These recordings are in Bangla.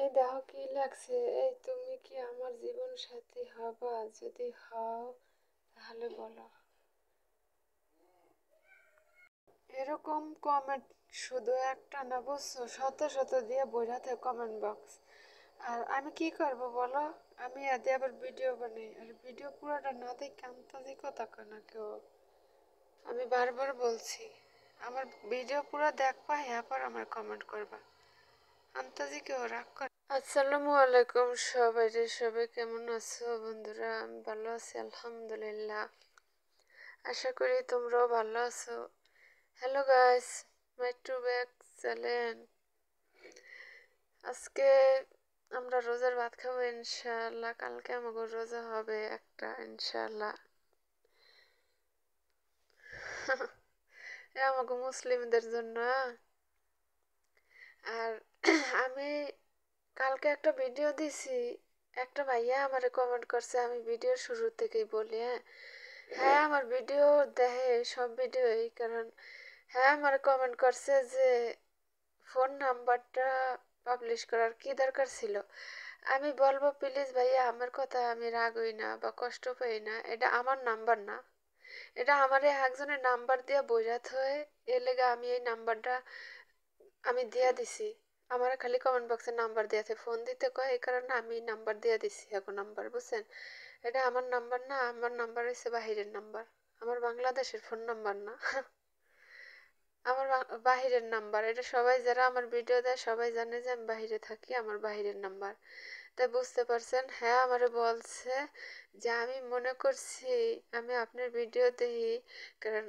এই দেখো কি লাগছে। এই তুমি কি আমার জীবন সাথী হবা? যদি হও তাহলে বলো। এরকম কমেন্ট শুধু একটা না, বুঝছো, শত শত দিয়ে বোঝাতে কমেন্ট বক্স। আর আমি কি করব বলো? আমি আগে আবার ভিডিও বানাই, আর ভিডিও পুরোটা না দেখে আন্তাজি কথা কয় না কেউ। আমি বারবার বলছি, আমার ভিডিও পুরো দেখবা, এরপর আমার কমেন্ট করবা। আন্তাজি কেউ রাগ করে? আসসালামু আলাইকুম সবাই রে, সবাই কেমন আছো বন্ধুরা? আমি ভালো আছি আলহামদুলিল্লাহ। আশা করি তোমরাও ভালো আছো। Hello guys, my to back channel. আজকে আমরা রোজার ভাত খাবো ইনশাআল্লাহ। কালকে আমাকে রোজা হবে একটা ইনশাআল্লাহ। আমাকে মুসলিমদের জন্য। আর আমি কালকে একটা ভিডিও দিছি, একটা ভাইয়া আমারে কমেন্ট করছে, আমি ভিডিওর শুরু থেকেই বলি, হ্যাঁ হ্যাঁ আমার ভিডিও দেখে, সব ভিডিওই। কারণ হ্যাঁ আমার কমেন্ট করছে যে ফোন নাম্বারটা পাবলিশ করার কি দরকার ছিল। আমি বলবো প্লিজ ভাইয়া, আমার কথা আমি রাগ হই না বা কষ্ট পাই না, এটা আমার নাম্বার না। এটা আমার একজনের নাম্বার দিয়ে বোঝাতে হয়, এর লেগে আমি এই নাম্বারটা আমি দিয়া দিছি। আমার খালি কমেন্ট বক্সে নাম্বার দিয়েছে, ফোন দিতে কয়, এই কারণে আমি নাম্বার দিয়ে দিছি। এখন নাম্বার বুঝছেন, এটা আমার নাম্বার না। আমার নাম্বার হচ্ছে বাহিরের নাম্বার, আমার বাংলাদেশের ফোন নাম্বার না। আমার বাহিরের নাম্বার। এটা সবাই যারা আমার ভিডিও দেয় সবাই জানে যে আমি বাহিরে থাকি, আমার বাহিরের নাম্বার। তাই বুঝতে পারছেন। হ্যাঁ আমারে বলছে যে আমি মনে করছি আমি আপনার ভিডিও দেখি, কারণ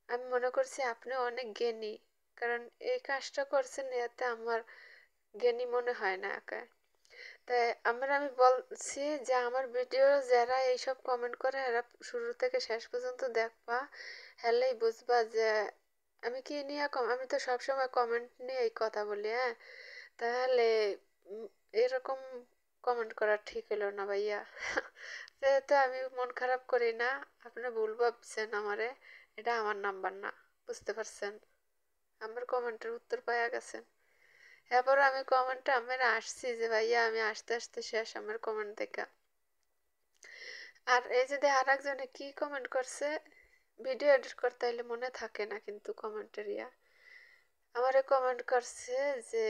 আমি মনে করছি আপনি অনেক জ্ঞানী, কারণ এই কাজটা করছেন, এতে আমার জ্ঞানী মনে হয় না একা। তাই আমি বলছি যে আমার ভিডিও যারা এইসব কমেন্ট করে এরা শুরু থেকে শেষ পর্যন্ত দেখবা, হলেই বুঝবা যে আমি কি নিয়ে আমি তো সবসময় কমেন্ট নিয়ে এই কথা বলি, হ্যাঁ। তাহলে উম, এরকম কমেন্ট করা ঠিক হলো না ভাইয়া। যেহেতু আমি মন খারাপ করি না, আপনি ভুল ভাবছেন আমারে, এটা আমার নাম্বার না। বুঝতে পারছেন? আমার কমেন্টের উত্তর পাইয়া গেছেন। এরপর আমি কমেন্টে আমার আসছি যে ভাইয়া আমি আসতে আসতে শেষ আমার কমেন্ট দেখা। আর এই যদি আর একজনে কি কমেন্ট করছে, ভিডিও এডিট করতে হলে মনে থাকে না কিন্তু কমেন্টের ইয়া। আমারে কমেন্ট করছে যে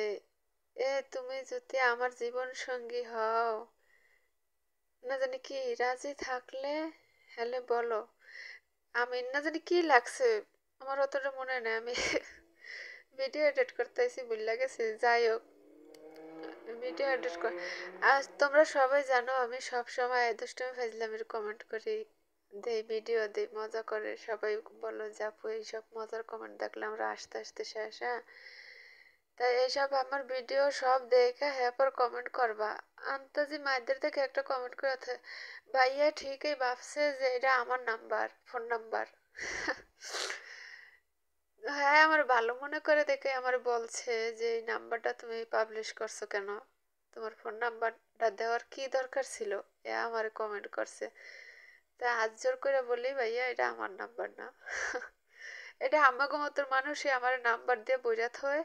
তুমি যদি আমার জীবন সঙ্গী হও, না জানি কি রাজি থাকলে হলে বলো। আমি না জানি কি লাগছে, আমার অতটা মনে নেই। আমি ভিডিও এডিট করতেছি ভুল গেছে, যাই হোক ভিডিও এডিট কর। আর তোমরা সবাই জানো আমি সব সময় দুষ্টুমি ফাজলামির কমেন্ট করি, দেই ভিডিও দেই, মজা করে। সবাই বলো যে আপু এইসব মজার কমেন্ট দেখলে আমরা আস্তে আস্তে শেষ, হ্যাঁ। তাই এইসব আমার ভিডিও সব দেখে হ্যাঁ কমেন্ট করবা। আন্তাজি মায়েদের থেকে একটা কমেন্ট করে ভাইয়া ঠিকই ভাবছে যে এটা আমার নাম্বার, ফোন নাম্বার। হ্যাঁ আমার ভালো মনে করে দেখে আমার বলছে যে এই নাম্বারটা তুমি পাবলিশ করছো কেন, তোমার ফোন নাম্বারটা দেওয়ার কি দরকার ছিল, এ আমার কমেন্ট করছে। তা আজ জোর করে বলি ভাইয়া এটা আমার নাম্বার না। এটা আমাকে মতো মানুষই আমার নাম্বার দিয়ে বোঝাতে হয়,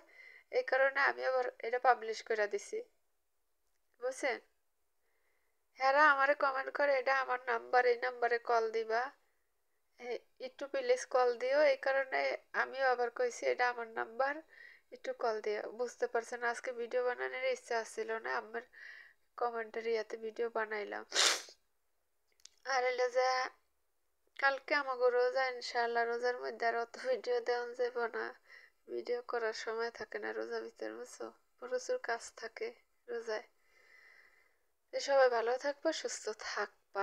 এই কারণে আমি আবার এটা পাবলিশ করে দিছি, বুঝছেন। হ্যাঁ আমারে কমেন্ট করে এটা আমার নাম্বার, এই নাম্বারে কল দিবা, একটু প্লিজ কল দিও। এই কারণে আমিও আবার কইছি এটা আমার নাম্বার, একটু কল দিও। বুঝতে পারছেন, আজকে ভিডিও বানানোর ইচ্ছা আসছিল না, আমার কমেন্টের ইয়াতে ভিডিও বানাইলাম। আর এলে যে কালকে আমাকে রোজা ইনশাআল্লাহ, রোজার মধ্যে আর অত ভিডিও দেওয়া যাবে না, ভিডিও করার সময় থাকে না রোজার ভিতরে, বুঝছো, প্রচুর কাজ থাকে রোজায়। সবাই ভালো থাকবা, সুস্থ থাকবা।